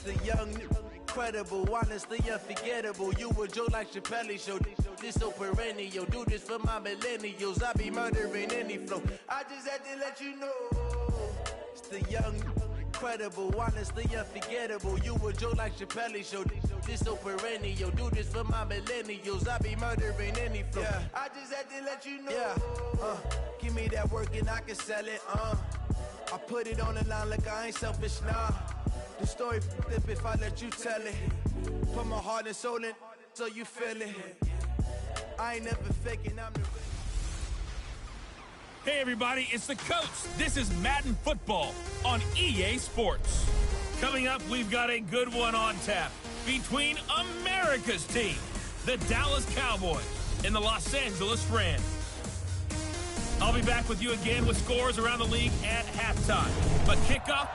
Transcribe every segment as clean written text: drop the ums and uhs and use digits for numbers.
The young, incredible, honestly unforgettable. You a joke like Chappelle Show. This so perennial. Do this for my millennials. I be murdering any flow. I just had to let you know. It's the young, incredible, honestly unforgettable. You a joke like Chappelle Show. This so perennial. Do this for my millennials. I be murdering any flow. Yeah. I just had to let you know. Yeah. Give me that work and I can sell it. I put it on the line like I ain't selfish, nah. The story flip if I let you tell it. Put my heart and soul in so you feel it. I ain't never faking, I'm the... Hey everybody, it's the coach. This is Madden Football on EA Sports. Coming up, we've got a good one on tap between America's team, the Dallas Cowboys, and the Los Angeles Rams. I'll be back with you again with scores around the league at halftime. But kickoff...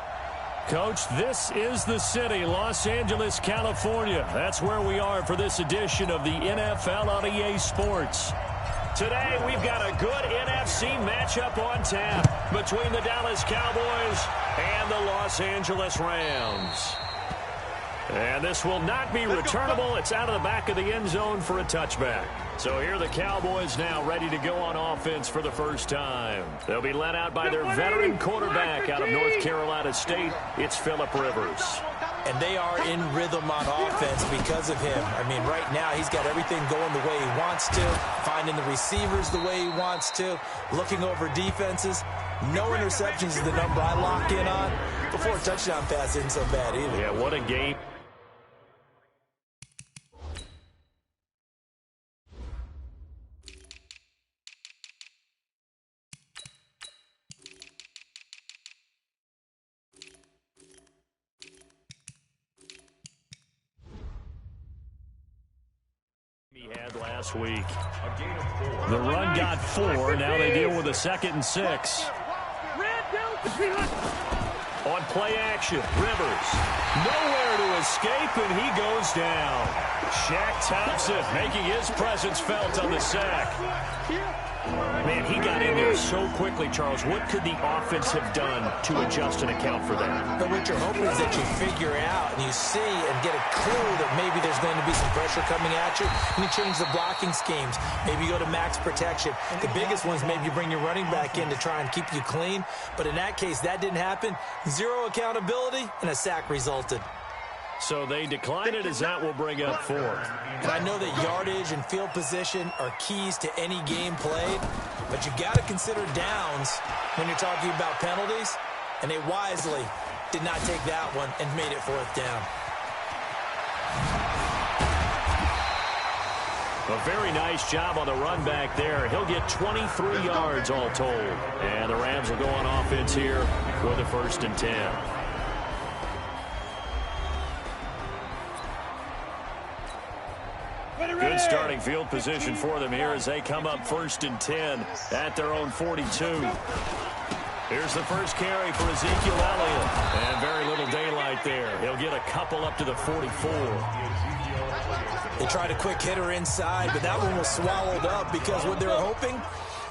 Coach, this is the city, Los Angeles, California. That's where we are for this edition of the NFL on EA Sports. Today, we've got a good NFC matchup on tap between the Dallas Cowboys and the Los Angeles Rams. And this will not be returnable. It's out of the back of the end zone for a touchback. So here are the Cowboys now ready to go on offense for the first time. They'll be led out by their veteran quarterback out of North Carolina State. It's Phillip Rivers. And they are in rhythm on offense because of him. I mean, right now he's got everything going the way he wants to, finding the receivers the way he wants to, looking over defenses. No interceptions is the number I lock in on. Before a touchdown pass isn't so bad either. Yeah, what a game. He had last week. The run got 4. Now they deal with a 2nd and 6. On play action, Rivers. Nowhere to escape, and he goes down. Shaq Thompson making his presence felt on the sack. Man, he got in there so quickly, Charles. What could the offense have done to adjust and account for that? But what you're hoping is that you figure out and you see and get a clue that maybe there's going to be some pressure coming at you, and you change the blocking schemes. Maybe you go to max protection. The biggest one is maybe you bring your running back in to try and keep you clean. But in that case, that didn't happen. Zero accountability, and a sack resulted. So they decline it as that will bring up 4. And I know that yardage and field position are keys to any game played, but you got to consider downs when you're talking about penalties, and they wisely did not take that one and made it 4th down. A very nice job on the run back there. He'll get 23 yards all told. And the Rams will go on offense here for the 1st and 10. Good starting field position for them here as they come up 1st and 10 at their own 42. Here's the first carry for Ezekiel Elliott. And very little daylight there. He'll get a couple up to the 44. They tried a quick hitter inside, but that one was swallowed up because what they were hoping,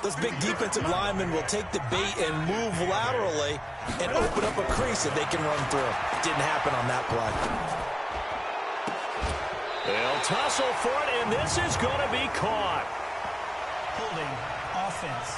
those big defensive linemen will take the bait and move laterally and open up a crease that they can run through. Didn't happen on that play. They'll tussle for it, and this is going to be caught. Holding offense.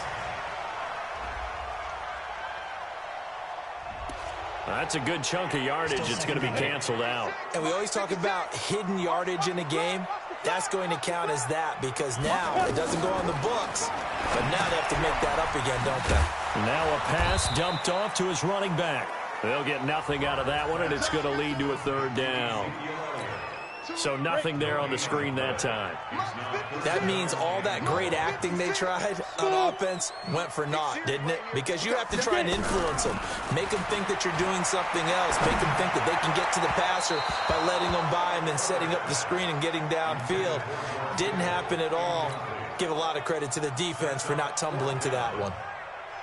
That's a good chunk of yardage. It's going to be canceled out. And we always talk about hidden yardage in a game. That's going to count as that because now it doesn't go on the books. But now they have to make that up again, don't they? Now a pass dumped off to his running back. They'll get nothing out of that one, and it's going to lead to a 3rd down. So nothing there on the screen that time. That means all that great acting they tried on offense went for naught, didn't it? Because you have to try and influence them. Make them think that you're doing something else. Make them think that they can get to the passer by letting them by and then setting up the screen and getting downfield. Didn't happen at all. Give a lot of credit to the defense for not tumbling to that one.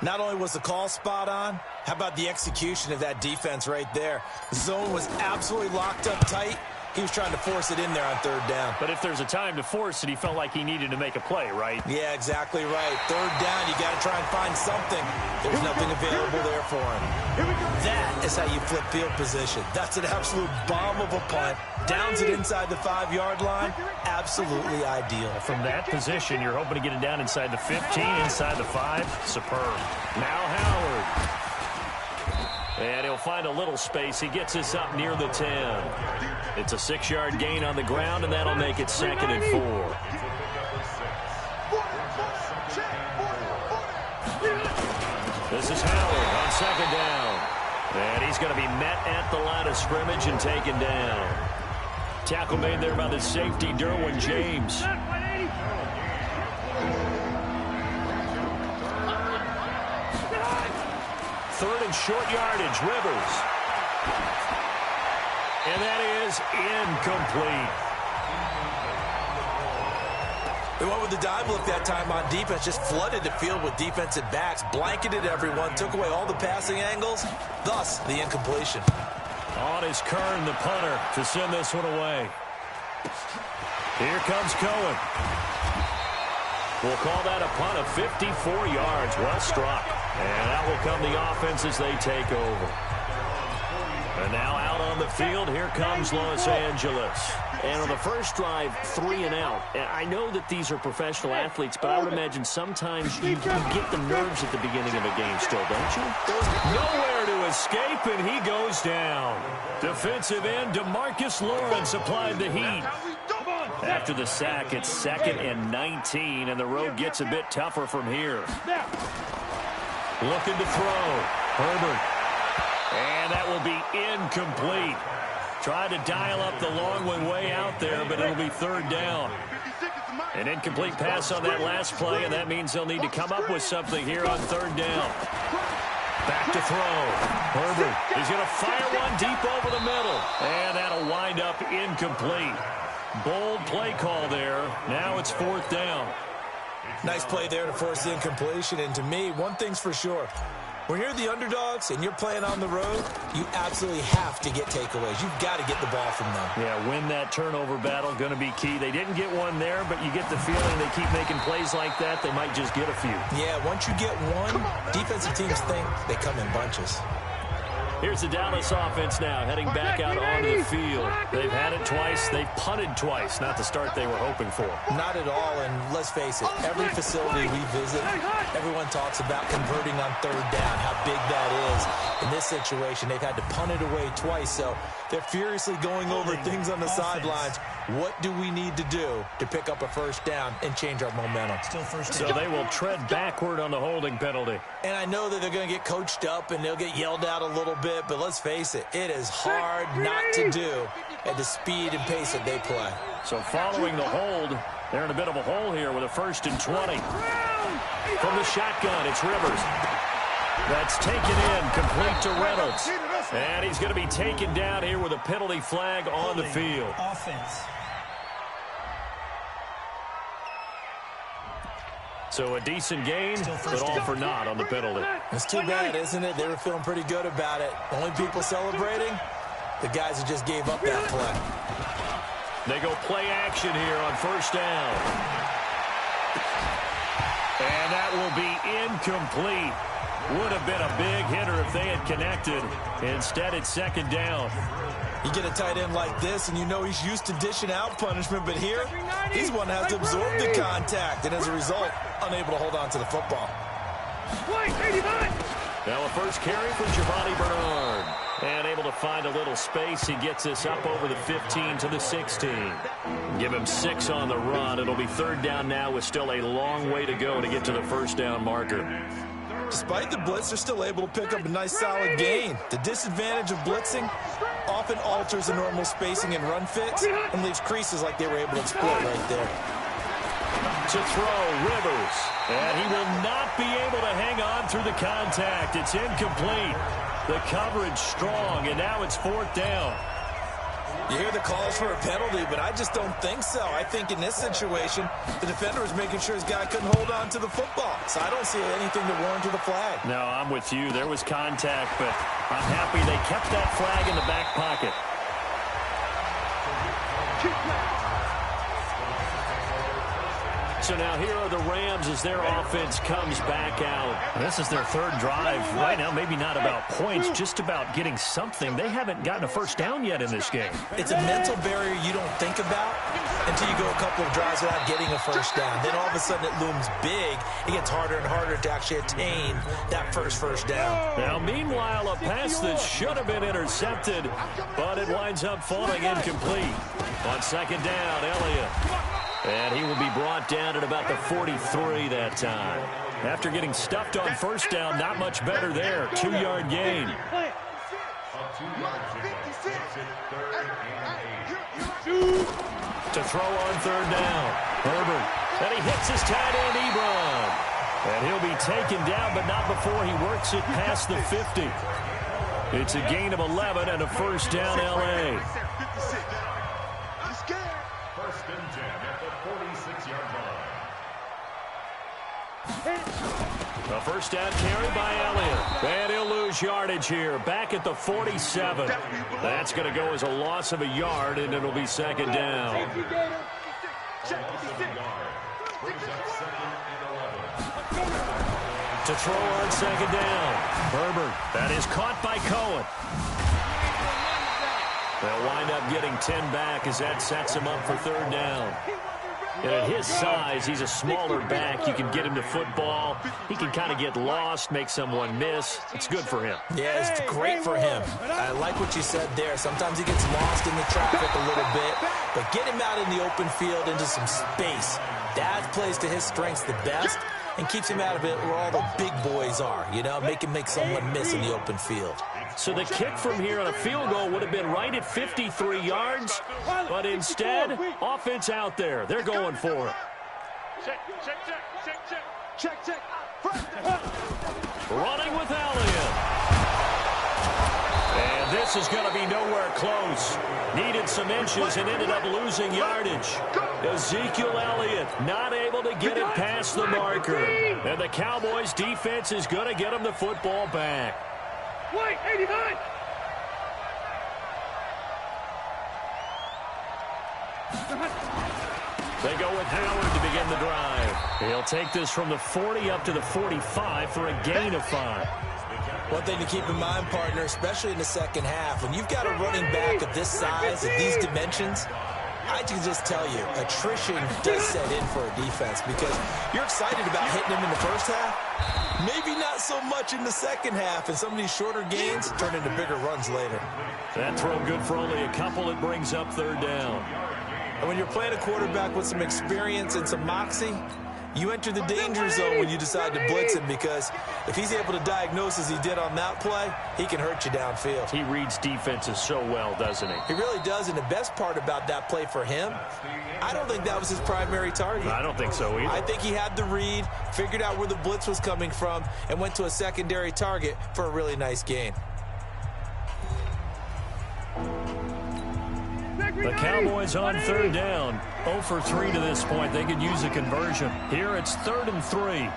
Not only was the call spot on, how about the execution of that defense right there? Zone was absolutely locked up tight. He was trying to force it in there on third down. But if there's a time to force it, he felt like he needed to make a play, right? Yeah, exactly right. Third down, you got to try and find something. There's nothing available there for him. That is how you flip field position. That's an absolute bomb of a punt. Downs it inside the 5-yard line. Absolutely ideal. From that position, you're hoping to get it down inside the 15, inside the 5. Superb. Now Howard. And he'll find a little space. He gets us up near the 10. It's a 6-yard gain on the ground, and that'll make it 2nd and 4. This is Howard on 2nd down. And he's going to be met at the line of scrimmage and taken down. Tackle made there by the safety, Derwin James. 3rd and short yardage, Rivers. And that is incomplete. They went with the dive look that time on defense, just flooded the field with defensive backs, blanketed everyone, took away all the passing angles, thus the incompletion. On is Kern, the punter, to send this one away. Here comes Cohen. We'll call that a punt of 54 yards. Well struck. And out will come the offense as they take over. And now out on the field, here comes Los Angeles. And on the first drive, 3 and out. And I know that these are professional athletes, but I would imagine sometimes you get the nerves at the beginning of a game still, don't you? Nowhere to escape, and he goes down. Defensive end DeMarcus Lawrence applied the heat. After the sack, it's 2nd and 19, and the road gets a bit tougher from here. Looking to throw. Herbert. And that will be incomplete. Tried to dial up the long one way out there, but it'll be 3rd down. An incomplete pass on that last play, and that means they'll need to come up with something here on 3rd down. Back to throw. Herbert is going to fire one deep over the middle. And that'll wind up incomplete. Bold play call there. Now it's 4th down. Nice play there to force the incompletion. And to me, one thing's for sure. When you're the underdogs and you're playing on the road, you absolutely have to get takeaways. You've got to get the ball from them. Yeah, win that turnover battle, going to be key. They didn't get one there, but you get the feeling they keep making plays like that, they might just get a few. Yeah, once you get one, defensive teams think they come in bunches. Here's the Dallas offense now, heading back out onto the field. They've had it twice. They've punted twice. Not the start they were hoping for. Not at all, and let's face it, every facility we visit, everyone talks about converting on 3rd down, how big that is. In this situation, they've had to punt it away twice, so they're furiously going over things on the sidelines. What do we need to do to pick up a 1st down and change our momentum? Still first So down. they will tread backward on the holding penalty. And I know that they're going to get coached up and they'll get yelled at a little bit, but let's face it, it is hard not to do at the speed and pace that they play. So following the hold, they're in a bit of a hole here with a 1st and 20. From the shotgun, it's Rivers. That's taken in, complete to Reynolds. And he's going to be taken down here with a penalty flag on the field. Offense. So a decent gain, but all for naught on the penalty. It's too bad, isn't it? They were feeling pretty good about it. Only people celebrating, the guys who just gave up that play. They go play action here on 1st down. And that will be incomplete. Would have been a big hitter if they had connected. Instead, it's 2nd down. You get a tight end like this, and you know he's used to dishing out punishment, but here, he's one that has to absorb the contact, and as a result, unable to hold on to the football. Now a first carry for Giovanni Bernard. And able to find a little space. He gets this up over the 15 to the 16. Give him 6 on the run. It'll be 3rd down now with still a long way to go to get to the 1st down marker. Despite the blitz, they're still able to pick up a nice solid gain. The disadvantage of blitzing often alters the normal spacing and run fits and leaves creases like they were able to exploit right there. To throw, Rivers. And he will not be able to hang on through the contact. It's incomplete. The coverage strong, and now it's 4th down. You hear the calls for a penalty, but I just don't think so. I think in this situation, the defender was making sure his guy couldn't hold on to the football. So I don't see anything to warrant to the flag. No, I'm with you. There was contact, but I'm happy they kept that flag in the back pocket. So now here are the Rams as their offense comes back out. This is their third drive. Right now, maybe not about points, just about getting something. They haven't gotten a first down yet in this game. It's a mental barrier you don't think about until you go a couple of drives without getting a first down. Then all of a sudden it looms big. It gets harder and harder to actually attain that first down. Now, meanwhile, a pass that should have been intercepted, but it winds up falling incomplete. On second down, Elliott. And he will be brought down at about the 43 that time. After getting stuffed on first down, not much better there. 2-yard gain. To throw on third down. Herbert. And he hits his tight end, Ebron. And he'll be taken down, but not before he works it past the 50. It's a gain of 11 and a first down, L.A. First and 10 at the 46-yard line. A first down carry by Elliott. And he'll lose yardage here. Back at the 47. That's going to go as a loss of a yard, and it'll be second down. To throw on second down. Herbert. That is caught by Cohen. They'll wind up getting 10 back as that sets him up for third down. And at his size, he's a smaller back. You can get him to football. He can kind of get lost, make someone miss. It's good for him. Yeah, it's great for him. I like what you said there. Sometimes he gets lost in the traffic a little bit, but get him out in the open field into some space. That plays to his strengths the best and keeps him out of it where all the big boys are, you know, make someone miss in the open field. So the kick from here on a field goal would have been right at 53 yards, but instead, offense out there. They're going for it. Check. Running with Elliott. And this is going to be nowhere close. Needed some inches and ended up losing yardage. Ezekiel Elliott not able to get it past the marker. And the Cowboys defense is going to get him the football back. Wait, 89! They go with Howard to begin the drive. He'll take this from the 40 up to the 45 for a gain of 5. One thing to keep in mind, partner, especially in the second half, when you've got a running back of this size, of these dimensions, I can just tell you, attrition does set in for a defense because you're excited about hitting him in the first half. Maybe not so much in the second half, and some of these shorter gains turn into bigger runs later. That throw good for only a couple. It brings up third down. And when you're playing a quarterback with some experience and some moxie, you enter the danger zone when you decide to blitz him because if he's able to diagnose as he did on that play, he can hurt you downfield. He reads defenses so well, doesn't he? He really does, and the best part about that play for him, I don't think that was his primary target. I don't think so either. I think he had the read, figured out where the blitz was coming from, and went to a secondary target for a really nice gain. The Cowboys on third down. 0 for 3 to this point. They could use a conversion. Here it's 3rd and 3.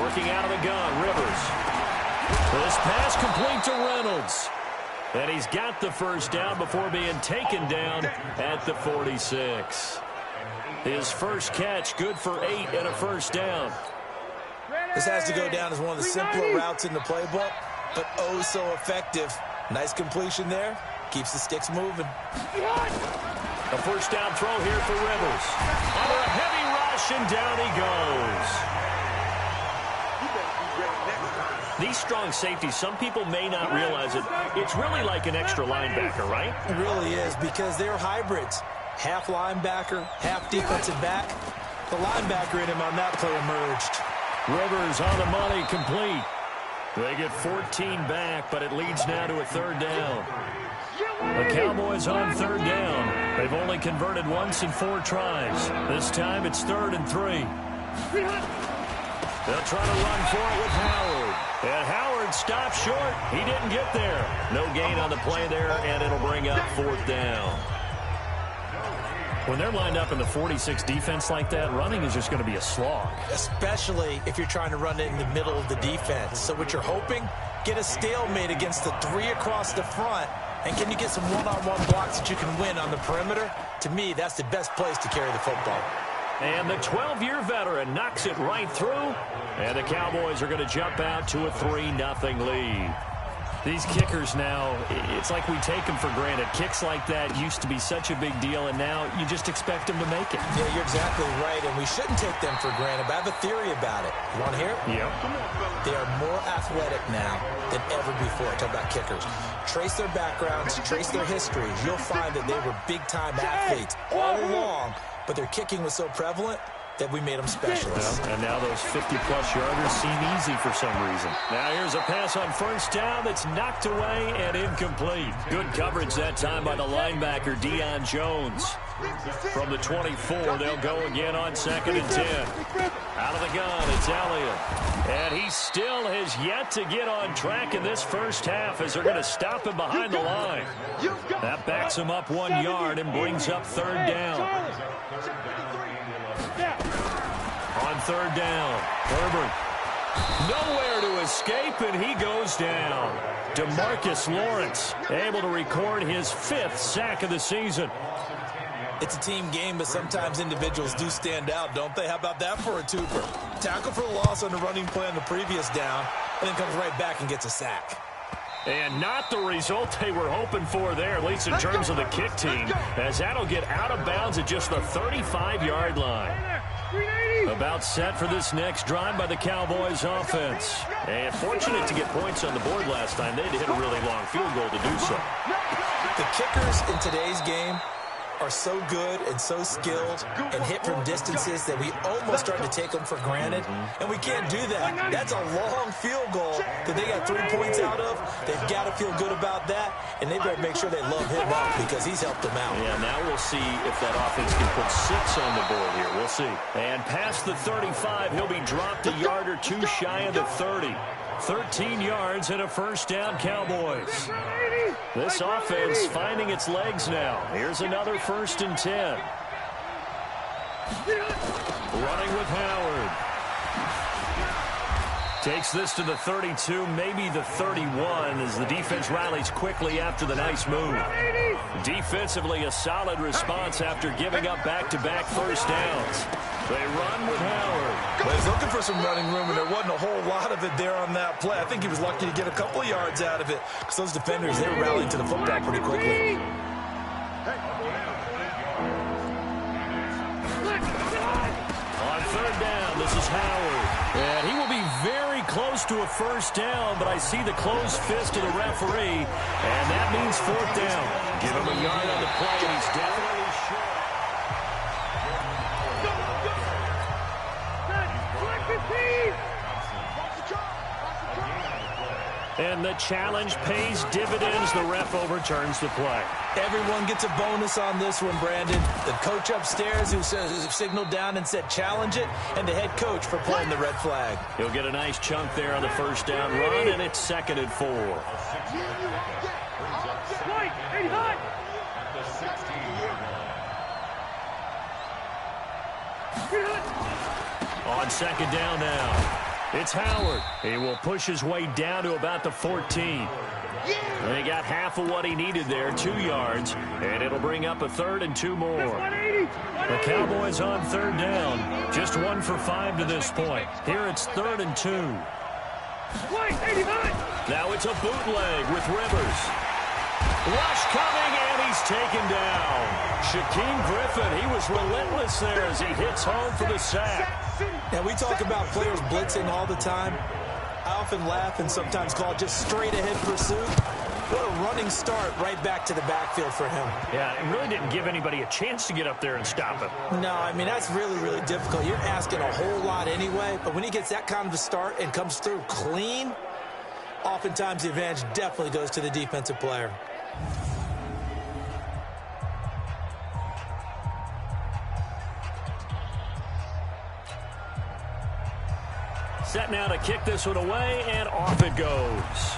Working out of the gun, Rivers. This pass complete to Reynolds. And he's got the first down before being taken down at the 46. His first catch, good for 8 and a first down. This has to go down as one of the simpler routes in the playbook, but oh so effective. Nice completion there. Keeps the sticks moving. A first down throw here for Rivers. Under a heavy rush, and down he goes. These strong safeties, some people may not realize it. It's really like an extra linebacker, right? It really is because they're hybrids. Half linebacker, half defensive back. The linebacker in him on that play emerged. Rivers on the money, complete. They get 14 back, but it leads now to a third down. The Cowboys on third down. They've only converted once in 4 tries. This time it's 3rd and 3. They'll try to run for it with Howard. And Howard stopped short. He didn't get there. No gain on the play there, and it'll bring up 4th down. When they're lined up in the 46 defense like that, running is just going to be a slog. Especially if you're trying to run it in the middle of the defense. So what you're hoping, get a stalemate against the 3 across the front And can you get some one-on-one blocks that you can win on the perimeter? To me, that's the best place to carry the football. And the 12-year veteran knocks it right through. And the Cowboys are going to jump out to a 3-0 lead. These kickers now, it's like we take them for granted. Kicks like that used to be such a big deal, and now you just expect them to make it. Yeah, you're exactly right, and we shouldn't take them for granted, but I have a theory about it. You want to hear it? Yep. They are more athletic now than ever before. Talk about kickers. Trace their backgrounds, trace their histories. You'll find that they were big-time athletes all along, but their kicking was so prevalent that we made them specialists. Well, and now those 50-plus yarders seem easy for some reason. Now here's a pass on first down that's knocked away and incomplete. Good coverage that time by the linebacker, Deion Jones. From the 24, they'll go again on 2nd and 10. Out of the gun, it's Elliott. And he still has yet to get on track in this first half as they're going to stop him behind the line. That backs him up 1 yard and brings up 3rd down. On 3rd down, Herbert nowhere to escape, and he goes down. DeMarcus Lawrence able to record his 5th sack of the season. It's a team game, but sometimes individuals do stand out, don't they? How about that for a twofer? Tackle for the loss on the running play on the previous down, and then comes right back and gets a sack. And not the result they were hoping for there, at least in terms of the kick team, as that'll get out of bounds at just the 35-yard line. About set for this next drive by the Cowboys offense. And fortunate to get points on the board last time. They had to hit a really long field goal to do so. The kickers in today's game are so good and so skilled and hit from distances that we almost start to take them for granted, and we can't do that. That's a long field goal that they got 3 points out of. They've got to feel good about that, and they better make sure they love him up because he's helped them out. Yeah, now we'll see if that offense can put 6 on the board here. We'll see. And past the 35, he'll be dropped a yard or two shy of the 30. 13 yards and a first down, Cowboys. This offense finding its legs now. Here's another 1st and 10. Running with Howard. Takes this to the 32, maybe the 31, as the defense rallies quickly after the nice move. Defensively, a solid response after giving up back-to-back first downs. They run with Howard. Well, he's looking for some running room, and there wasn't a whole lot of it there on that play. I think he was lucky to get a couple of yards out of it because those defenders, they were rallying to the football pretty quickly. On 3rd down, this is Howard. And he will be very close to a first down, but I see the closed fist of the referee, and that means 4th down. Give him a yard on the play, and he's definitely short. And the challenge pays dividends. The ref overturns the play. Everyone gets a bonus on this one, Brandon. The coach upstairs who signaled down and said challenge it, and the head coach for pulling the red flag. He'll get a nice chunk there on the first down run, and it's 2nd and 4. On 2nd down now. It's Howard. He will push his way down to about the 14. And he got half of what he needed there, 2 yards, and it'll bring up a 3rd and 2 more. The Cowboys on 3rd down. Just 1 for 5 to this point. Here it's 3rd and 2. Now it's a bootleg with Rivers. Rush coming, and he's taken down. Shaquem Griffin, he was relentless there as he hits home for the sack. Now, we talk about players blitzing all the time. I often laugh and sometimes call it just straight-ahead pursuit. What a running start right back to the backfield for him. Yeah, it really didn't give anybody a chance to get up there and stop him. No, I mean, that's really, really difficult. You're asking a whole lot anyway, but when he gets that kind of a start and comes through clean, oftentimes the advantage definitely goes to the defensive player. Set now to kick this one away, and off it goes.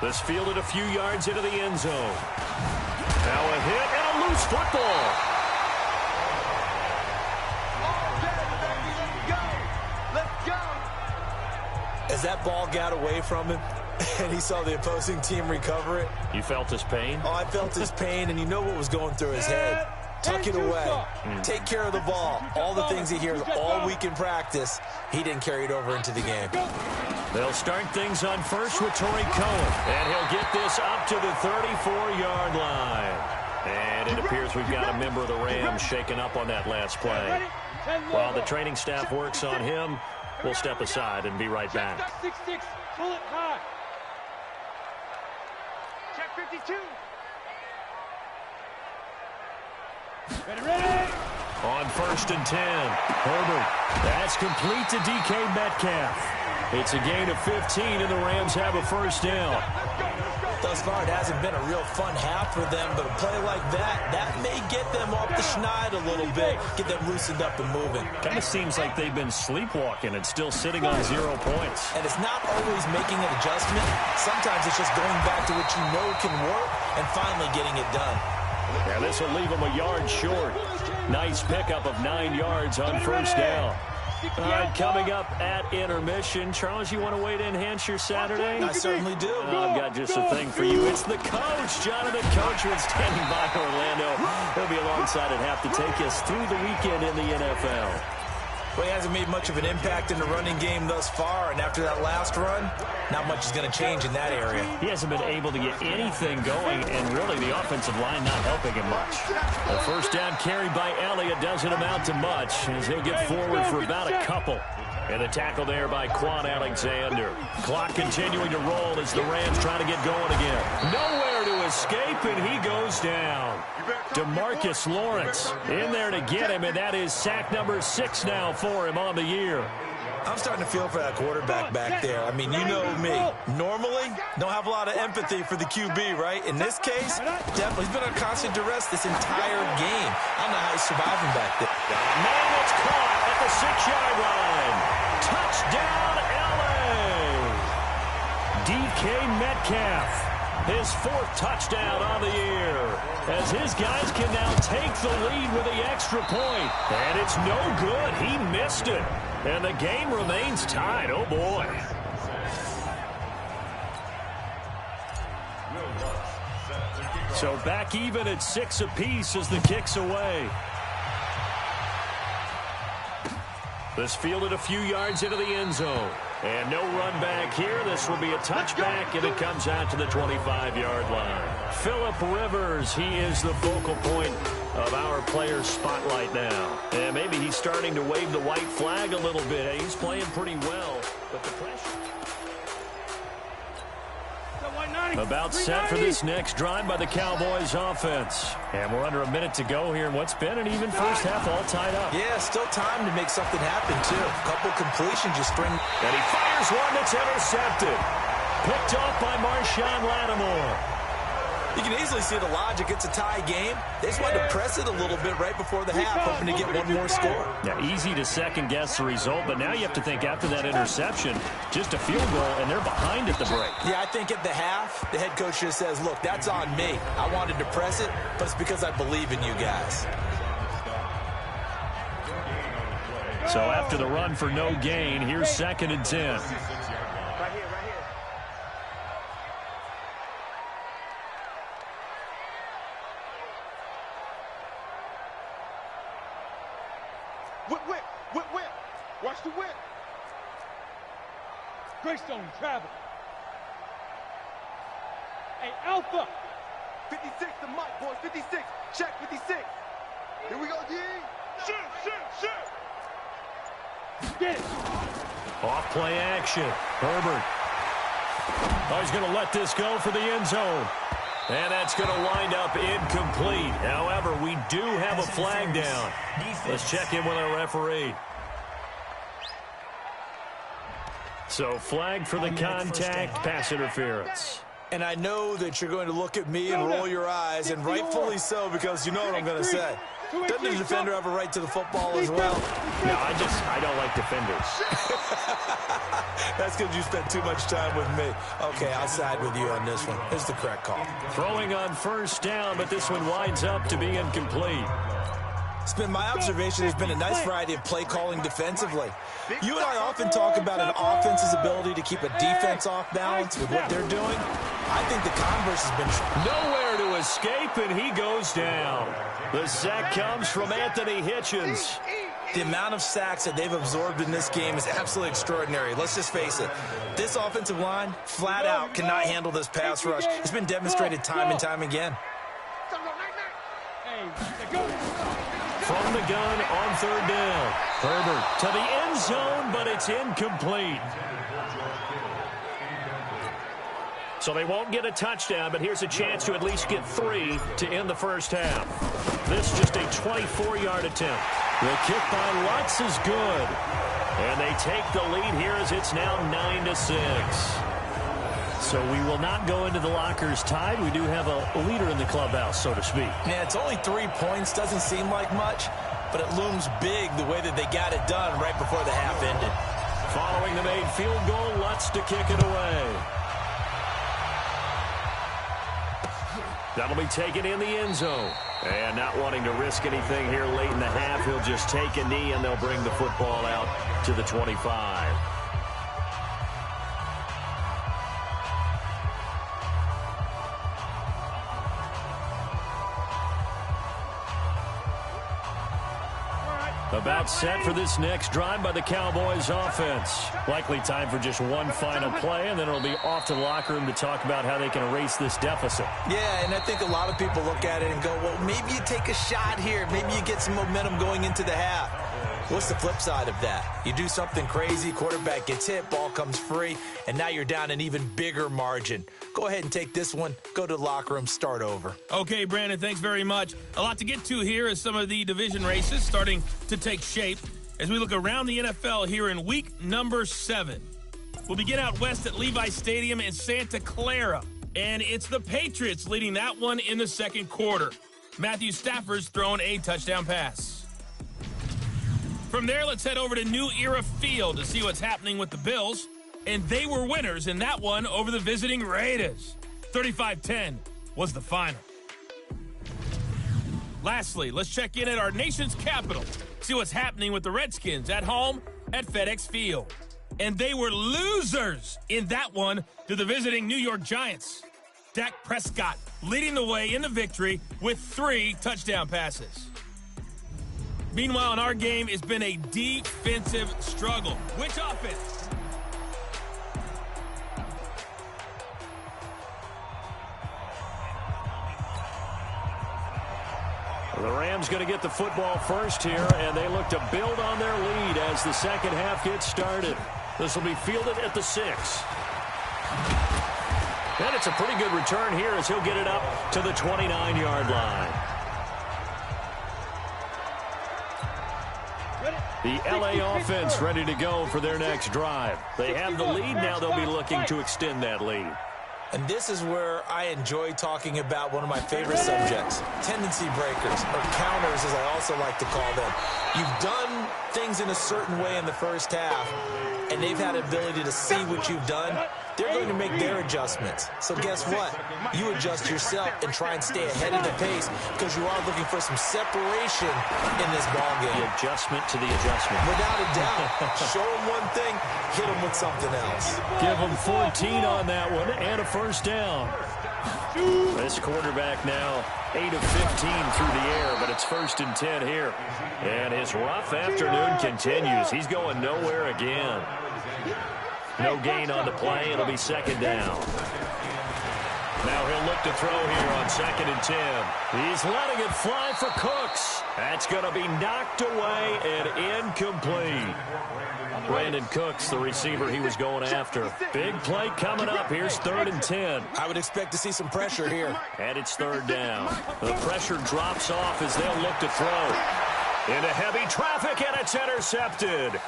This fielded a few yards into the end zone. Now a hit and a loose football. As that ball got away from him, and he saw the opposing team recover it. You felt his pain? Oh, I felt his pain, and you know what was going through his head. Tuck it away. Take care of the ball. All the things he hears all week in practice, he didn't carry it over into the game. They'll start things on first with Torrey Cohen, and he'll get this up to the 34-yard line. And it appears we've got a member of the Rams shaken up on that last play. While the training staff works on him, we'll step aside and be right back. Check 6-6, pull it high. Check 52. Ready. On first and 10, Herbert. That's complete to DK Metcalf. It's a gain of 15, and the Rams have a first down. Thus far, it hasn't been a real fun half for them, but a play like that may get them off the schneid a little bit, get them loosened up and moving. Kind of seems like they've been sleepwalking and still sitting on 0 points. And it's not always making an adjustment. Sometimes it's just going back to what you know can work and finally getting it done. Yeah, this will leave them a yard short. Nice pickup of 9 yards on first down. All right, coming up at intermission. Charles, you want to wait to enhance your Saturday? I certainly do. I've got just a thing for you. It's the coach, Jonathan Coachman, standing by Orlando. He'll be alongside at half to take us through the weekend in the NFL. Well, he hasn't made much of an impact in the running game thus far, and after that last run, not much is going to change in that area. He hasn't been able to get anything going, and really the offensive line not helping him much. The first down carry by Elliott doesn't amount to much, as he'll get forward for about a couple. And the tackle there by Quan Alexander. Clock continuing to roll as the Rams try to get going again. Nowhere to escape, and he goes down. DeMarcus Lawrence in there to get him, and that is sack number 6 now for him on the year. I'm starting to feel for that quarterback back there. I mean, you know me. Normally, don't have a lot of empathy for the QB, right? In this case, definitely. He's been on constant duress this entire game. I don't know how he's surviving back there. Man, it's caught at the 6-yard line. Touchdown, L.A. DK Metcalf. His 4th touchdown on the year, as his guys can now take the lead with the extra point. And it's no good. He missed it. And the game remains tied. Oh, boy. So back even at 6 apiece as the kick's away. This fielded a few yards into the end zone. And no run back here. This will be a touchback, and it comes out to the 25-yard line. Phillip Rivers, he is the focal point of our players' spotlight now. And maybe he's starting to wave the white flag a little bit. He's playing pretty well, but the pressure... About set for this next drive by the Cowboys offense. And we're under a minute to go here in what's been an even first half, all tied up. Yeah, still time to make something happen, too. A couple completions, just string. And he fires one that's intercepted. Picked off by Marshawn Lattimore. You can easily see the logic. It's a tie game. They just wanted to press it a little bit right before the half, hoping to get one more score. Yeah, easy to second-guess the result, but now you have to think after that interception, just a field goal, and they're behind at the break. Yeah, I think at the half, the head coach just says, look, that's on me. I wanted to press it, but it's because I believe in you guys. So after the run for no gain, here's 2nd and 10. Whip. Watch the whip. Greystone, travel. Hey, Alpha. 56, the mic, boys. 56. Check 56. Here we go, D. Shoot. Get it. Off play action. Herbert. Oh, he's going to let this go for the end zone. And that's going to wind up incomplete. However, we do have a flag down. Let's check in with our referee. So flag for the contact, pass interference. And I know that you're going to look at me and roll your eyes, and rightfully so, because you know what I'm going to say. Doesn't the defender have a right to the football as well? No, I don't like defenders. That's because you spent too much time with me. Okay, I'll side with you on this one. Here's the correct call. Throwing on first down, but this one winds up to be incomplete. It's been my observation there's been a nice variety of play calling defensively. You and I often talk about an offense's ability to keep a defense off balance with what they're doing. I think the converse has been true. Nowhere to escape, and he goes down. The sack comes from Anthony Hitchens. The amount of sacks that they've absorbed in this game is absolutely extraordinary. Let's just face it. This offensive line, flat out, cannot handle this pass rush. It's been demonstrated time and time again. From the gun on third down. Herbert to the end zone, but it's incomplete. So they won't get a touchdown, but here's a chance to at least get 3 to end the first half. This just a 24-yard attempt. The kick by Lutz is good. And they take the lead here as it's now 9-6. So we will not go into the lockers tied. We do have a leader in the clubhouse, so to speak. Yeah, it's only 3 points. Doesn't seem like much, but it looms big the way that they got it done right before the half ended. Following the made field goal, Lutz to kick it away. That'll be taken in the end zone. And not wanting to risk anything here late in the half, he'll just take a knee and they'll bring the football out to the 25. About set for this next drive by the Cowboys offense. Likely time for just one final play, and then it'll be off to the locker room to talk about how they can erase this deficit. Yeah, and I think a lot of people look at it and go, well, maybe you take a shot here. Maybe you get some momentum going into the half. What's the flip side of that? You do something crazy, quarterback gets hit, ball comes free, and now you're down an even bigger margin. Go ahead and take this one, go to the locker room, start over. Okay, Brandon, thanks very much. A lot to get to here as some of the division races starting to take shape as we look around the NFL here in week number 7. We'll begin out west at Levi Stadium in Santa Clara, and it's the Patriots leading that one in the second quarter. Matthew Stafford's thrown a touchdown pass. From there, let's head over to New Era Field to see what's happening with the Bills. And they were winners in that one over the visiting Raiders. 35-10 was the final. Lastly, let's check in at our nation's capital. See what's happening with the Redskins at home at FedEx Field. And they were losers in that one to the visiting New York Giants. Dak Prescott leading the way in the victory with 3 touchdown passes. Meanwhile, in our game, it's been a defensive struggle. Which offense? The Rams going to get the football first here, and they look to build on their lead as the second half gets started. This will be fielded at the 6. And it's a pretty good return here as he'll get it up to the 29-yard line. The LA offense ready to go for their next drive. They have the lead. Now they'll be looking to extend that lead. And this is where I enjoy talking about one of my favorite subjects, tendency breakers, or counters as I also like to call them. You've done things in a certain way in the first half, and they've had the ability to see what you've done. They're going to make their adjustments. So guess what? You adjust yourself and try and stay ahead of the pace because you are looking for some separation in this ballgame. The adjustment to the adjustment. Without a doubt. Show them one thing, hit them with something else. Give them 14 on that one and a first down. This quarterback now 8 of 15 through the air, but it's 1st and 10 here. And his rough afternoon continues. He's going nowhere again. No gain on the play. It'll be 2nd down. Now he'll look to throw here on 2nd and 10. He's letting it fly for Cooks. That's going to be knocked away and incomplete. Brandon Cooks, the receiver he was going after. Big play coming up. Here's 3rd and 10. I would expect to see some pressure here. And it's 3rd down. The pressure drops off as they'll look to throw. Into heavy traffic, and it's intercepted.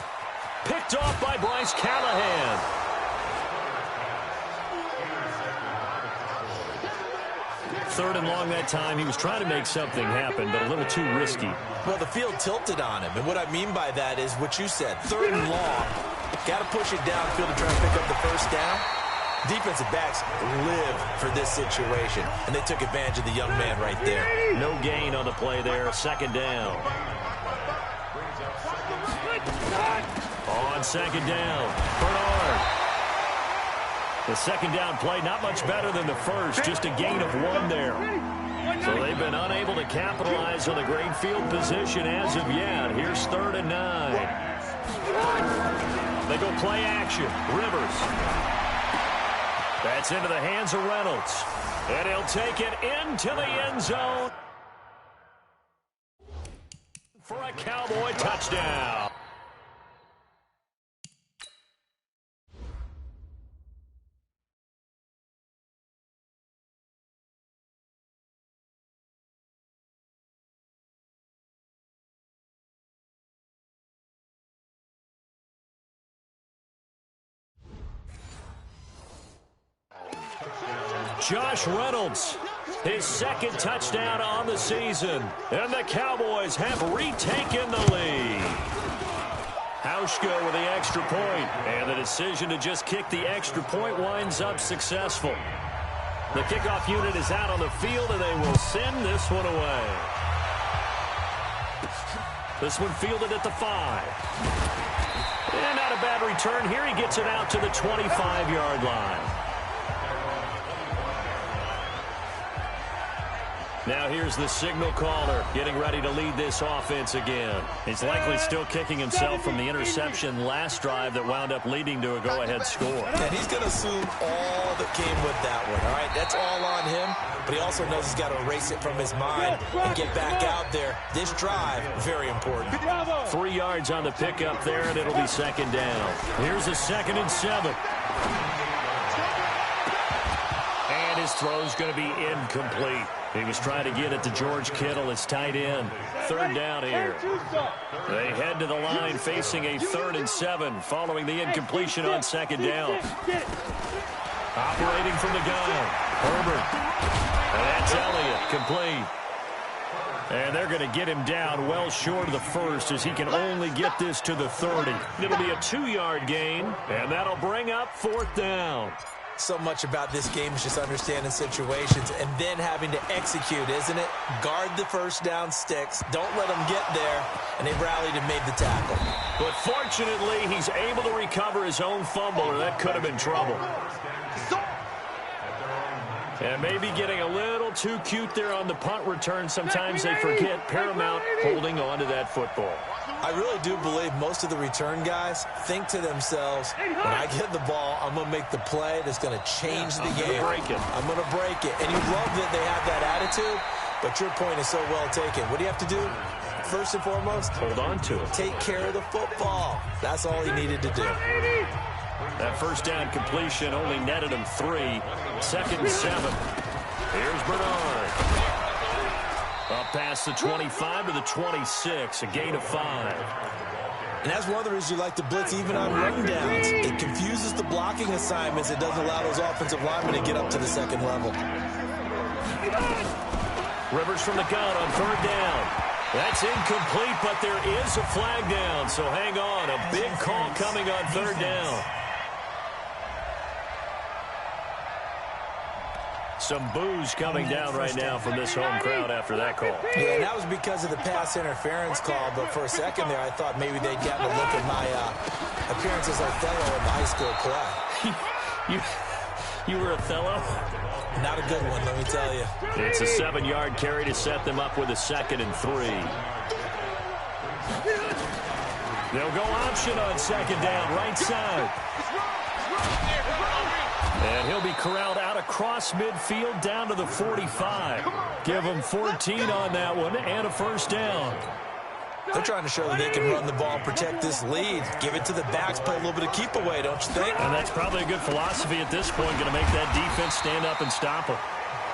Picked off by Bryce Callahan. Third and long that time. He was trying to make something happen, but a little too risky. Well, the field tilted on him, and what I mean by that is what you said. 3rd and long. Got to push it downfield to try and pick up the first down. Defensive backs live for this situation, and they took advantage of the young man right there. No gain on the play there. 2nd down. on second down. Bernard. The second down play, not much better than the first, just a gain of 1 there. So they've been unable to capitalize on the great field position as of yet. Here's 3rd and 9. They go play action. Rivers. That's into the hands of Reynolds. And he'll take it into the end zone for a Cowboy touchdown. Josh Reynolds, his 2nd touchdown on the season. And the Cowboys have retaken the lead. Hauschka with the extra point. And the decision to just kick the extra point winds up successful. The kickoff unit is out on the field, and they will send this one away. This one fielded at the 5. And not a bad return here. He gets it out to the 25-yard line. Now here's the signal caller getting ready to lead this offense again. He's likely still kicking himself from the interception last drive that wound up leading to a go-ahead score. And he's going to assume all that came with that one, all right? That's all on him, but he also knows he's got to erase it from his mind and get back out there. This drive, very important. 3 yards on the pickup there, and it'll be 2nd down. Here's a 2nd and 7. And his throw's going to be incomplete. He was trying to get it to George Kittle, his tight end. 3rd down here. They head to the line facing a 3rd and 7 following the incompletion on 2nd down. Operating from the gun, Herbert. And that's Elliott, complete. And they're going to get him down well short of the 1st as he can only get this to the 30. It'll be a 2-yard gain, and that'll bring up 4th down. So much about this game is just understanding situations and then having to execute, isn't it? Guard the first down sticks. Don't let them get there. And they rallied and made the tackle. But fortunately, he's able to recover his own fumble, or that could have been trouble. And maybe getting a little too cute there on the punt return. Sometimes they forget paramount holding on to that football. I really do believe most of the return guys think to themselves, when I get the ball, I'm going to make the play that's going to change the game. I'm going to break it. And you love that they have that attitude, but your point is so well taken. What do you have to do? First and foremost, hold on to it. Take care of the football. That's all he needed to do. That first down completion only netted him 3. 2nd and 7. Here's Bernard. Up past the 25 to the 26, a gain of 5. And that's one of the reasons you like to blitz even on run downs. It confuses the blocking assignments. It doesn't allow those offensive linemen to get up to the 2nd level. Rivers from the gun on 3rd down. That's incomplete, but there is a flag down, so hang on. A big call coming on 3rd down. Some boos coming down right now from this home crowd after that call. Yeah, and that was because of the pass interference call, but for a second there, I thought maybe they'd gotten a look at my appearance as Othello in the high school play. You were Othello? Not a good one, let me tell you. It's a 7-yard carry to set them up with a 2nd and 3. They'll go option on 2nd down, right side. And he'll be corralled out across midfield down to the 45. Give him 14 on that one and a 1st down. They're trying to show that they can run the ball, protect this lead. Give it to the backs, play a little bit of keep away, don't you think? And that's probably a good philosophy at this point, going to make that defense stand up and stop them.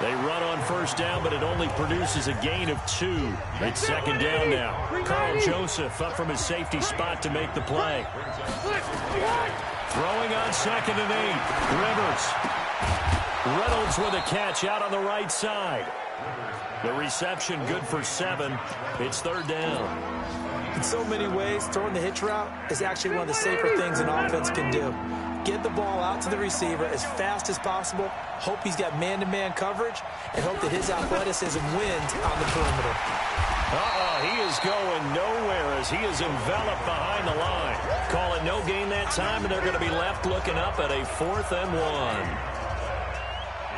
They run on 1st down, but it only produces a gain of 2. It's 2nd down now. Carl Joseph up from his safety spot to make the play. Throwing on 2nd and 8. Rivers. Reynolds with a catch out on the right side. The reception good for 7. It's 3rd down. In so many ways, throwing the hitch route is actually one of the safer things an offense can do. Get the ball out to the receiver as fast as possible, hope he's got man-to-man coverage, and hope that his athleticism wins on the perimeter. He is going nowhere as he is enveloped behind the line. Call it no gain that time, and they're going to be left looking up at a 4th and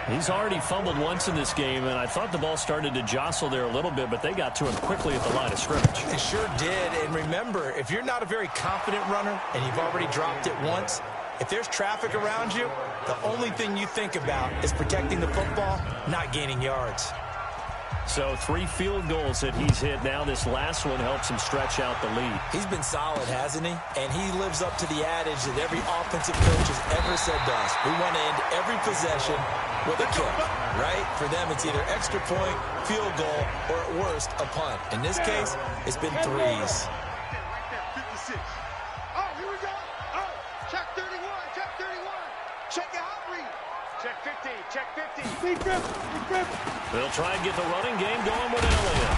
1. He's already fumbled once in this game, and I thought the ball started to jostle there a little bit, but they got to him quickly at the line of scrimmage. They sure did, and remember, if you're not a very confident runner and you've already dropped it once, if there's traffic around you, the only thing you think about is protecting the football, not gaining yards. So 3 field goals that he's hit now. This last one helps him stretch out the lead. He's been solid, hasn't he? And he lives up to the adage that every offensive coach has ever said to us. We want to end every possession with a kick, right? For them, it's either extra point, field goal, or at worst, a punt. In this case, it's been 3s. Oh, here we go. Oh, check 31, check 31. Check your hot read. Check 50, check 50. They'll try and get the running game going with Elliott.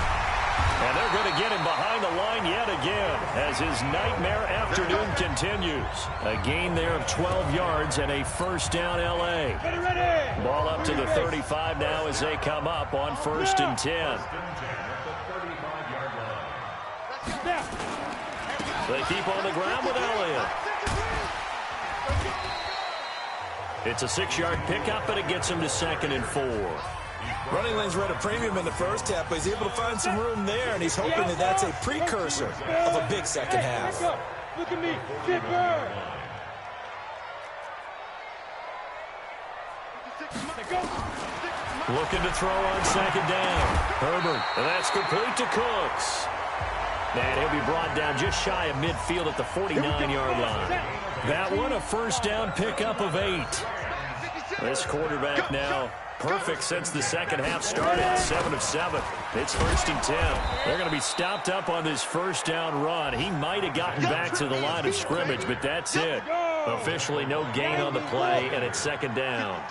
And they're going to get him behind the line yet again as his nightmare afternoon continues. A gain there of 12 yards and a 1st down L.A. Ball up to the 35 now as they come up on 1st and 10. They keep on the ground with Elliott. It's a 6-yard pickup, and it gets him to 2nd and 4. Running lanes were at a premium in the first half, but he's able to find some room there, and he's hoping that that's a precursor of a big second half. Look at me, Chipper. Looking to throw on 2nd down. Herbert, and that's complete to Cooks. And he'll be brought down just shy of midfield at the 49-yard line. That one, a 1st down pickup of 8. This quarterback now perfect since the second half started. 7 of 7. It's 1st and 10. They're going to be stopped up on this 1st down run. He might have gotten back to the line of scrimmage, but that's it. Officially no gain on the play, and it's 2nd down.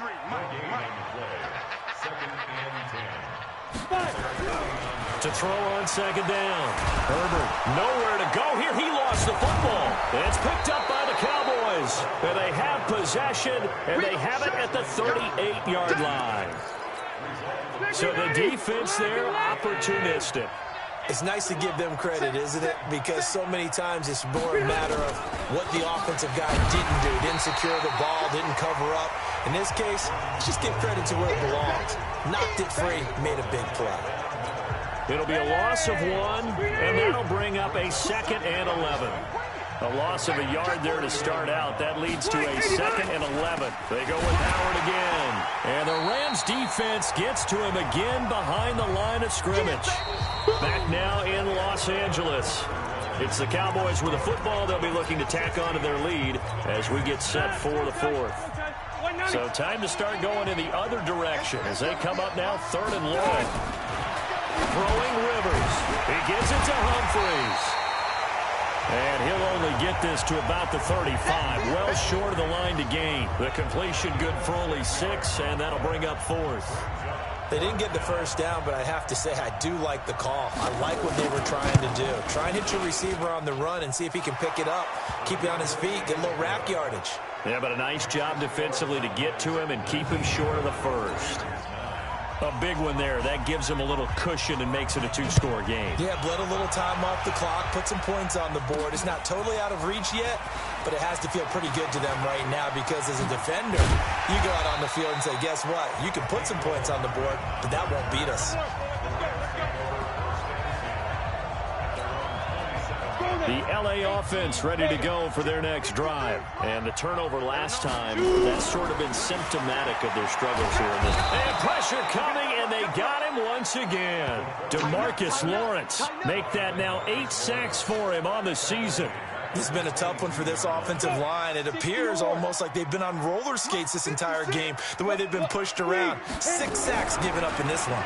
To throw on 2nd down. Herbert, nowhere to go here. He lost the football. And it's picked up by the Cowboys. And they have possession, and they have it at the 38-yard line. So the defense there, opportunistic. It's nice to give them credit, isn't it? Because so many times it's more a matter of what the offensive guy didn't do. Didn't secure the ball, didn't cover up. In this case, just give credit to where it belongs. Knocked it free, made a big play. It'll be a loss of 1, and that'll bring up a 2nd and 11. A loss of a yard there to start out. That leads to a 2nd and 11. They go with Howard again. And the Rams defense gets to him again behind the line of scrimmage. Back now in Los Angeles. It's the Cowboys with the football. They'll be looking to tack onto their lead as we get set for the 4th. So time to start going in the other direction as they come up now 3rd and long. Throwing Rivers. He gives it to Humphries. And he'll only get this to about the 35. Well short of the line to gain. The completion good for only 6, and that'll bring up 4th. They didn't get the 1st down, but I have to say I do like the call. I like what they were trying to do. Try and hit your receiver on the run and see if he can pick it up. Keep it on his feet. Get a little rack yardage. Yeah, but a nice job defensively to get to him and keep him short of the 1st. A big one there. That gives him a little cushion and makes it a 2-score game. Yeah, bled a little time off the clock, put some points on the board. It's not totally out of reach yet, but it has to feel pretty good to them right now because as a defender, you go out on the field and say, guess what? You can put some points on the board, but that won't beat us. The L.A. offense ready to go for their next drive. And the turnover last time, that's sort of been symptomatic of their struggles here in this. And pressure coming, and they got him once again. DeMarcus Lawrence make that now 8 sacks for him on the season. This has been a tough one for this offensive line. It appears almost like they've been on roller skates this entire game, the way they've been pushed around. 6 sacks given up in this one.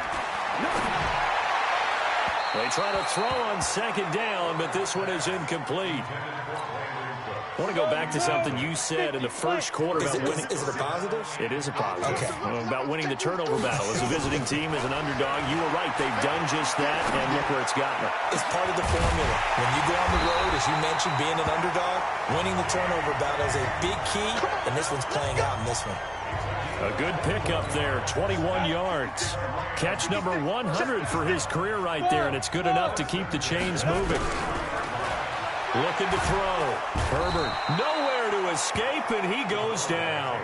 They try to throw on 2nd down, but this one is incomplete. I want to go back to something you said in the first quarter about winning. Is it a positive? It is a positive. Okay. About winning the turnover battle. As a visiting team, as an underdog, you were right. They've done just that, and look where it's gotten them. It's part of the formula. When you go on the road, as you mentioned, being an underdog, winning the turnover battle is a big key, and this one's playing out in this one. A good pickup there, 21 yards. Catch number 100 for his career right there, and it's good enough to keep the chains moving. looking to throw. Herbert nowhere to escape, and he goes down.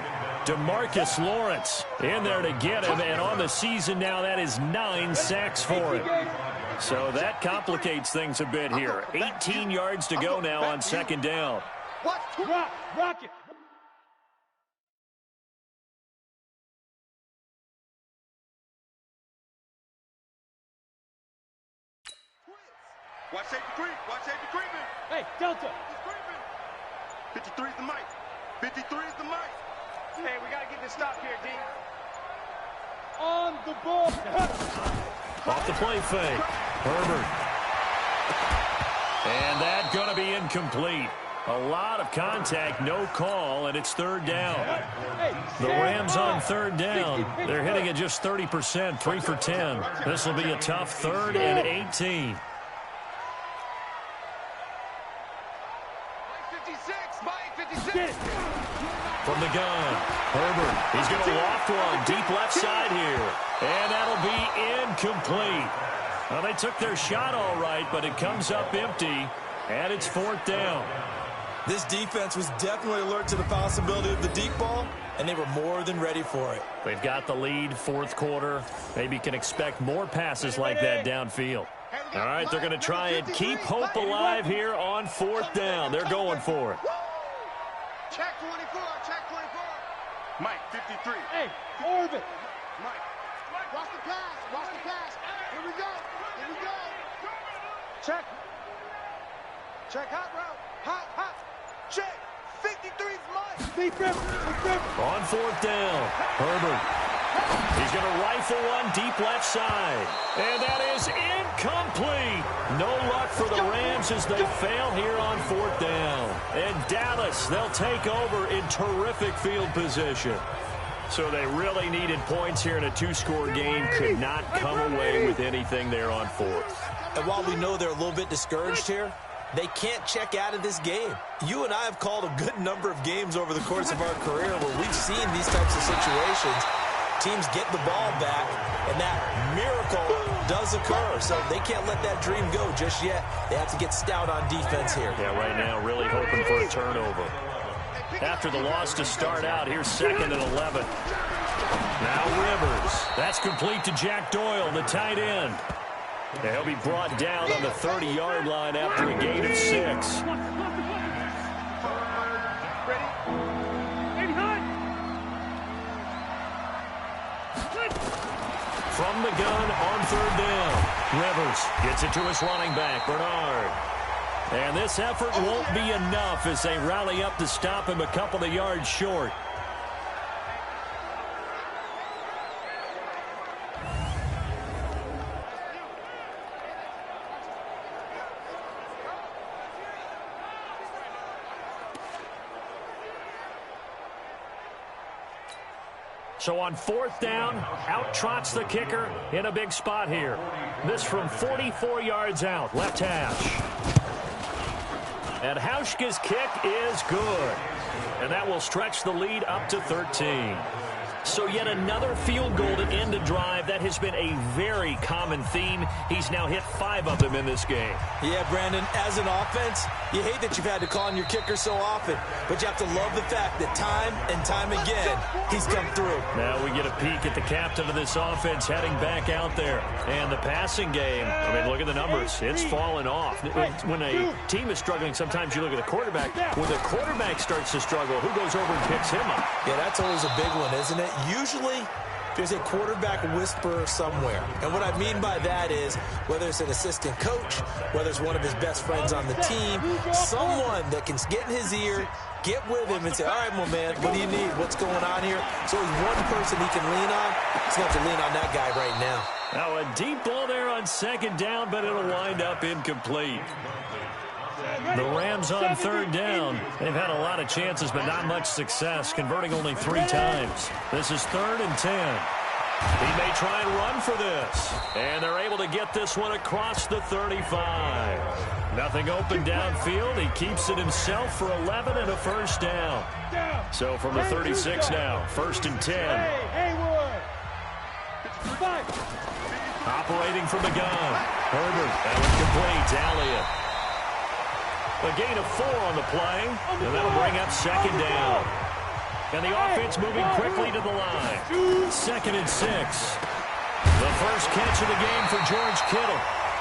DeMarcus Lawrence in there to get him, and on the season now, that is 9 sacks for him. So that complicates things a bit here. 18 yards to go now on second down. Rock it. Watch safety creep. Watch safety creeping. Hey, Delta. He's creeping. 53 is the mic. 53 is the mic. Hey, we got to get this stop here, D. On the ball. Off the play fake. Herbert. And that's going to be incomplete. A lot of contact, no call, and it's third down. The Rams on third down. They're hitting at just 30%, 3 for 10. This will be a tough 3rd and 18. From the gun, Herbert. He's going to loft one deep left side here. And that'll be incomplete. Well, they took their shot all right, but it comes up empty, and it's 4th down. This defense was definitely alert to the possibility of the deep ball, and they were more than ready for it. They've got the lead, 4th quarter. Maybe can expect more passes like that downfield. All right, they're going to try and keep hope alive here on 4th down. They're going for it. Check 24. Check 24. Mike, 53. Hey, Orbit. Mike. Watch the pass. Watch the pass. Here we go. Here we go. Check. Check hot route. Hot. Check. 53's Mike. Deep river. On 4th down, Herbert. He's going to rifle one deep left side. And that is incomplete. No luck for the Rams as they fail here on 4th down. And Dallas, they'll take over in terrific field position. So they really needed points here in a 2-score game. Could not come away with anything there on 4th. And while we know they're a little bit discouraged here, they can't check out of this game. You and I have called a good number of games over the course of our career where we've seen these types of situations. Teams get the ball back, and that miracle does occur. So they can't let that dream go just yet. They have to get stout on defense here. Yeah, right now really hoping for a turnover. After the loss to start out, here's 2nd and 11. Now Rivers. That's complete to Jack Doyle, the tight end. And he'll be brought down on the 30-yard line after a gain of 6. From the gun on 3rd down. Rivers gets it to his running back, Bernard. And this effort won't be enough as they rally up to stop him a couple of yards short. So on 4th down, out trots the kicker in a big spot here. This from 44 yards out, left hash. And Hauschka's kick is good. And that will stretch the lead up to 13. So yet another field goal to end a drive. That has been a very common theme. He's now hit 5 of them in this game. Yeah, Brandon, as an offense, you hate that you've had to call on your kicker so often, but you have to love the fact that time and time again, he's come through. Now we get a peek at the captain of this offense heading back out there. And the passing game, I mean, look at the numbers. It's fallen off. When a team is struggling, sometimes you look at the quarterback. When the quarterback starts to struggle, who goes over and picks him up? Yeah, that's always a big one, isn't it? Usually, there's a quarterback whisperer somewhere. And what I mean by that is, whether it's an assistant coach, whether it's one of his best friends on the team, someone that can get in his ear, get with him and say, all right, my man, what do you need? What's going on here? So there's one person he can lean on. He's going to have to lean on that guy right now. Now a deep ball there on 2nd down, but it'll wind up incomplete. The Rams on 3rd down. They've had a lot of chances, but not much success, converting only 3 times. This is 3rd and 10. He may try and run for this. And they're able to get this one across the 35. Nothing open downfield. He keeps it himself for 11 and a first down. So from the 36 now, 1st and 10. Haywood. Operating from the gun. Herbert. That was complete to Elliott. A gain of 4 on the play, and that'll bring up second down. And the offense moving quickly to the line. 2nd and 6. The first catch of the game for George Kittle.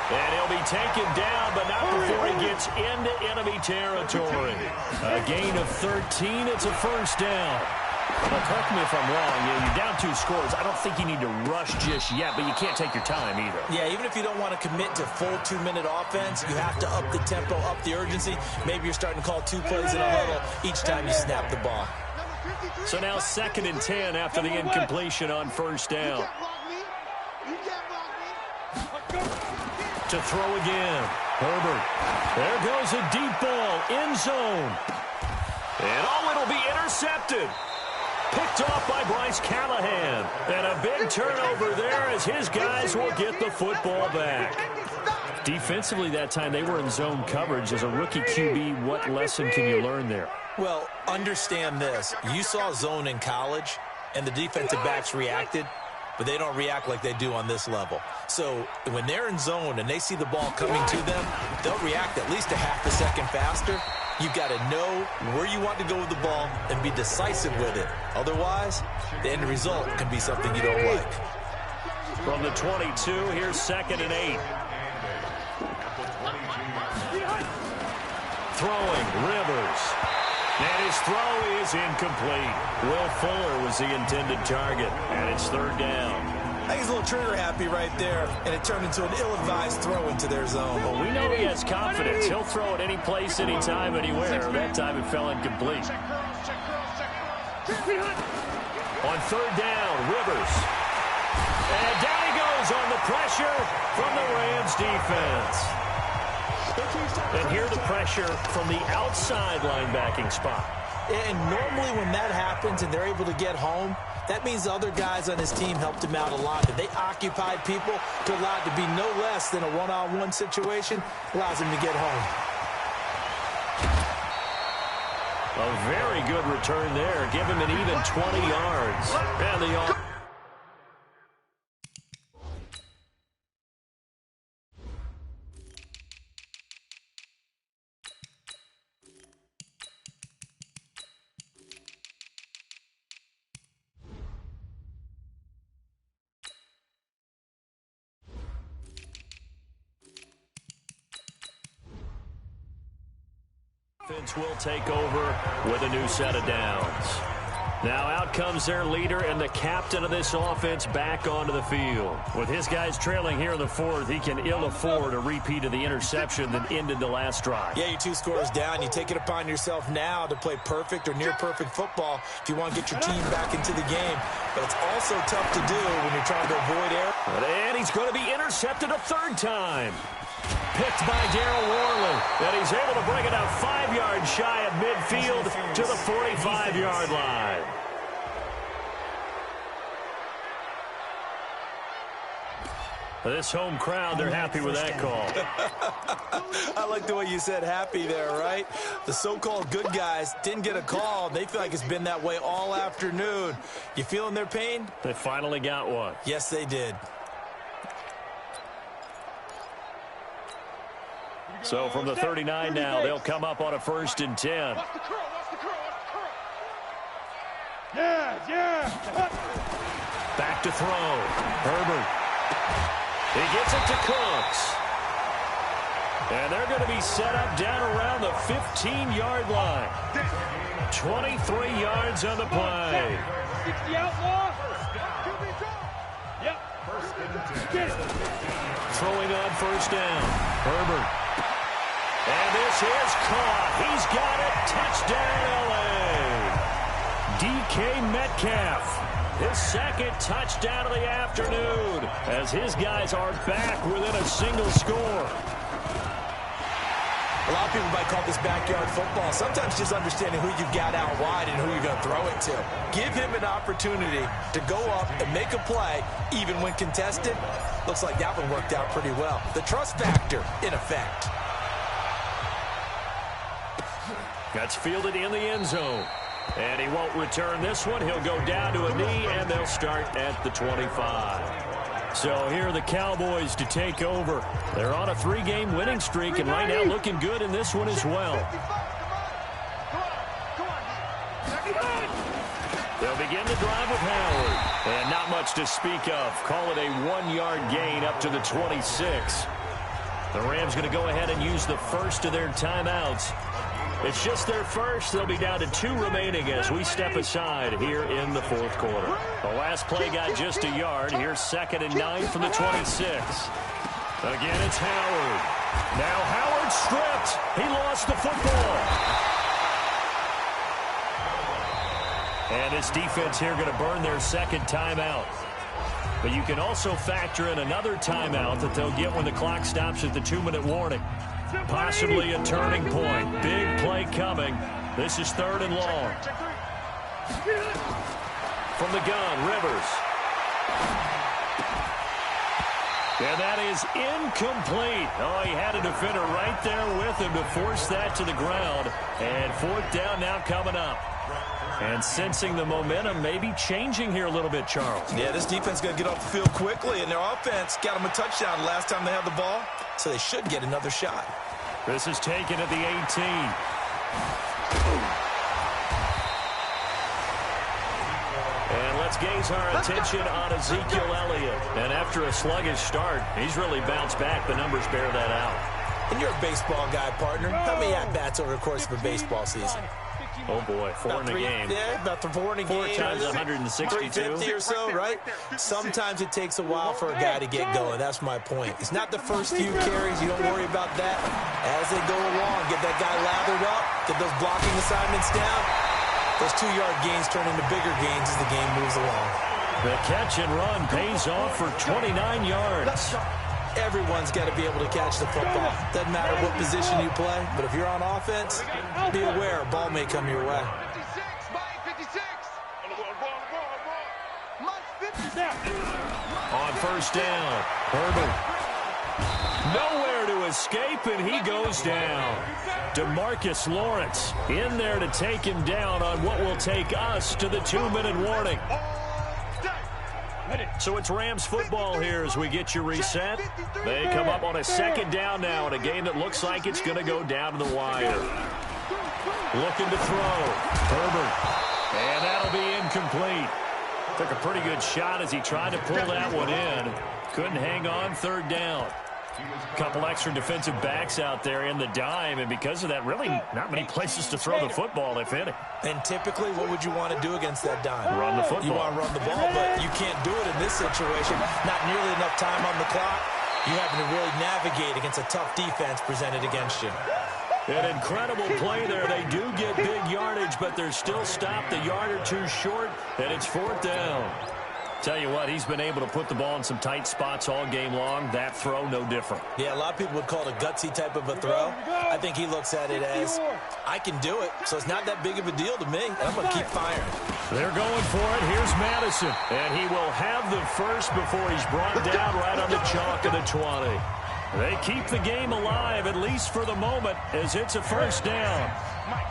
And he'll be taken down, but not before he gets into enemy territory. A gain of 13. It's a first down. Well, correct me if I'm wrong. You're down 2 scores. I don't think you need to rush just yet, but you can't take your time either. Yeah, even if you don't want to commit to full 2-minute offense, you have to up the tempo, up the urgency. Maybe you're starting to call 2 plays in a huddle each time you snap the ball. So now 2nd and 10 after the incompletion on first down. To throw again. Herbert. There goes a deep ball. End zone. And it'll be intercepted. Picked off by Bryce Callahan. And a big turnover there as his guys will get the football back. Defensively that time, they were in zone coverage. As a rookie QB, what lesson can you learn there? Well, understand this. You saw zone in college, and the defensive backs reacted, but they don't react like they do on this level. So when they're in zone and they see the ball coming to them, they'll react at least a half a second faster. You've got to know where you want to go with the ball and be decisive with it. Otherwise, the end result can be something you don't like. From the 22, here's 2nd and 8. Throwing, Rivers. And his throw is incomplete. Will Fuller was the intended target, and it's 3rd down. I think he's a little trigger happy right there, and it turned into an ill-advised throw into their zone. Well, we know he has confidence. He'll throw it any place, anytime, anywhere. That time it fell incomplete. On 3rd down, Rivers. And down he goes on the pressure from the Rams defense. And here the pressure from the outside linebacking spot. And normally when that happens and they're able to get home, that means the other guys on his team helped him out a lot. That they occupied people to allow it to be no less than a one-on-one situation, allows him to get home. A very good return there. Give him an even 20 yards. And the offense will take over with a new set of downs. Now out comes their leader and the captain of this offense back onto the field. With his guys trailing here in the 4th, he can ill afford a repeat of the interception that ended the last drive. Yeah, you're 2 scores down. You take it upon yourself now to play perfect or near perfect football if you want to get your team back into the game. But it's also tough to do when you're trying to avoid error. And he's going to be intercepted a 3rd time. Picked by Darryl Worley, and he's able to bring it out 5 yards shy of midfield to the 45-yard line. This home crowd, they're happy with that call. I like the way you said happy there, right? The so-called good guys didn't get a call. They feel like it's been that way all afternoon. You feeling their pain? They finally got one. Yes, they did. So from the 39 now, they'll come up on a 1st and 10. Yeah. Back to throw. Herbert. He gets it to Cooks. And they're going to be set up down around the 15-yard line. 23 yards on the play. 60 outlaw. Yep. Throwing on 1st down. Herbert. And this is caught. He's got it. Touchdown, L.A. DK Metcalf. His 2nd touchdown of the afternoon as his guys are back within a single score. A lot of people might call this backyard football. Sometimes just understanding who you got out wide and who you're going to throw it to. Give him an opportunity to go up and make a play, even when contested. Looks like that one worked out pretty well. The trust factor, in effect. That's fielded in the end zone. And he won't return this one. He'll go down to a knee, and they'll start at the 25. So here are the Cowboys to take over. They're on a 3-game winning streak, and right now looking good in this one as well. They'll begin the drive with Howard. And not much to speak of. Call it a 1-yard gain up to the 26. The Rams going to go ahead and use the first of their timeouts. It's just their first. They'll be down to 2 remaining as we step aside here in the 4th quarter. The last play got just a yard. Here's 2nd and 9 from the 26. Again, it's Howard. Now Howard stripped. He lost the football. And this defense here going to burn their 2nd timeout. But you can also factor in another timeout that they'll get when the clock stops at the 2-minute warning. Possibly a turning point. Big play coming. This is 3rd and long. From the gun, Rivers. And that is incomplete. Oh, he had a defender right there with him to force that to the ground. And 4th down now coming up. And sensing the momentum maybe changing here a little bit, Charles. Yeah, this defense going to get off the field quickly, and their offense got them a touchdown last time they had the ball, so they should get another shot. This is taken at the 18. And let's gaze our attention on Ezekiel Elliott. And after a sluggish start, he's really bounced back. The numbers bear that out. And you're a baseball guy, partner. How many at-bats over the course of a baseball season? Oh, boy, 4 in a game. Yeah, about 4 in a game. 4 times 162. 350 or so, right? Sometimes it takes a while for a guy to get going. That's my point. It's not the first few carries. You don't worry about that. As they go along, get that guy lathered up, get those blocking assignments down. Those 2-yard gains turn into bigger gains as the game moves along. The catch and run pays off for 29 yards. Everyone's got to be able to catch the football. Doesn't matter what position you play, but if you're on offense, be aware a ball may come your way. 56. On 1st down, Herbert. Nowhere to escape, and he goes down. DeMarcus Lawrence in there to take him down on what will take us to the 2-minute warning. So it's Rams football here as we get you reset. They come up on a 2nd down now in a game that looks like it's going to go down to the wire. Looking to throw. Herbert. And that'll be incomplete. Took a pretty good shot as he tried to pull that one in. Couldn't hang on. 3rd down. A couple extra defensive backs out there in the dime, and because of that, really not many places to throw the football, if any. And typically, what would you want to do against that dime? Run the football. You want to run the ball, but you can't do it in this situation. Not nearly enough time on the clock. You having to really navigate against a tough defense presented against you. An incredible play there. They do get big yardage, but they're still stopped a yard or 2 short, and it's 4th down. Tell you what, he's been able to put the ball in some tight spots all game long. That throw, no different. Yeah, a lot of people would call it a gutsy type of a throw. I think he looks at it as, I can do it, so it's not that big of a deal to me. I'm going to keep firing. They're going for it. Here's Madison. And he will have the first before he's brought down right on the chalk of the 20. They keep the game alive, at least for the moment, as it's a 1st down.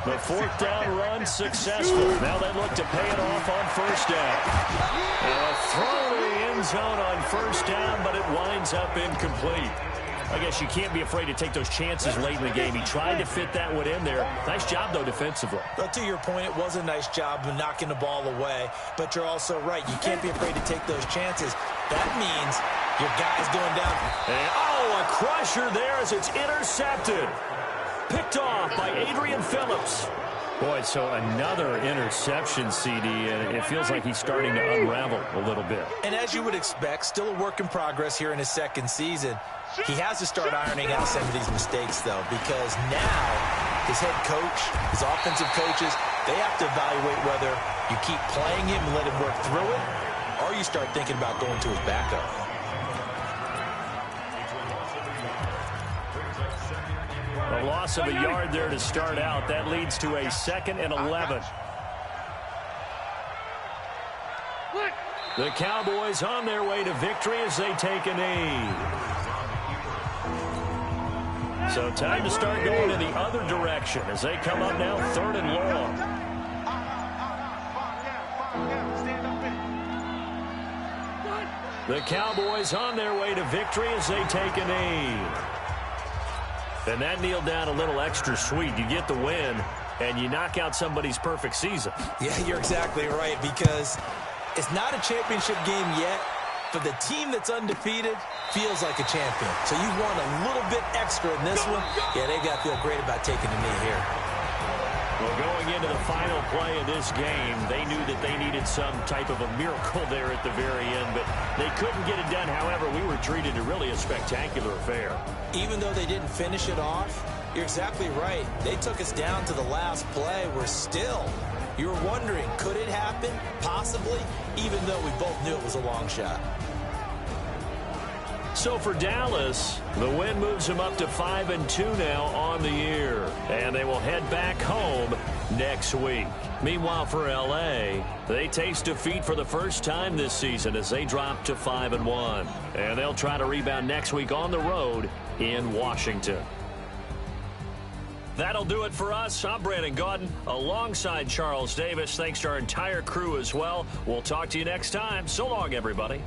The 4th down run successful. Now they look to pay it off on 1st down. And a throw to the end zone on 1st down, but it winds up incomplete. I guess you can't be afraid to take those chances late in the game. He tried to fit that one in there. Nice job, though, defensively. But to your point, it was a nice job of knocking the ball away. But you're also right. You can't be afraid to take those chances. That means your guy's going down. And, oh, a crusher there as it's intercepted. Picked off by Adrian Phillips. Boy, so another interception, CD, and it feels like he's starting to unravel a little bit. And as you would expect, still a work in progress here in his 2nd season. He has to start ironing out some of these mistakes, though, because now his head coach, his offensive coaches, they have to evaluate whether you keep playing him and let him work through it, or you start thinking about going to his backup. A loss of a yard there to start out. That leads to a 2nd and 11. The Cowboys on their way to victory as they take a knee. So time to start going in the other direction as they come up now 3rd and long. The Cowboys on their way to victory as they take a knee. And that kneel down a little extra sweet. You get the win, and you knock out somebody's perfect season. Yeah, you're exactly right, because it's not a championship game yet, but the team that's undefeated feels like a champion. So you want a little bit extra in this one. Yeah, they got to feel great about taking a knee here. Well, going into the final play of this game, they knew that they needed some type of a miracle there at the very end, but they couldn't get it done. However, we were treated to really a spectacular affair. Even though they didn't finish it off, you're exactly right. They took us down to the last play. You were wondering, could it happen? Possibly, even though we both knew it was a long shot. So for Dallas, the win moves them up to 5-2 now on the year. And they will head back home next week. Meanwhile, for L.A., they taste defeat for the first time this season as they drop to 5-1. And they'll try to rebound next week on the road in Washington. That'll do it for us. I'm Brandon Gaudin alongside Charles Davis. Thanks to our entire crew as well. We'll talk to you next time. So long, everybody.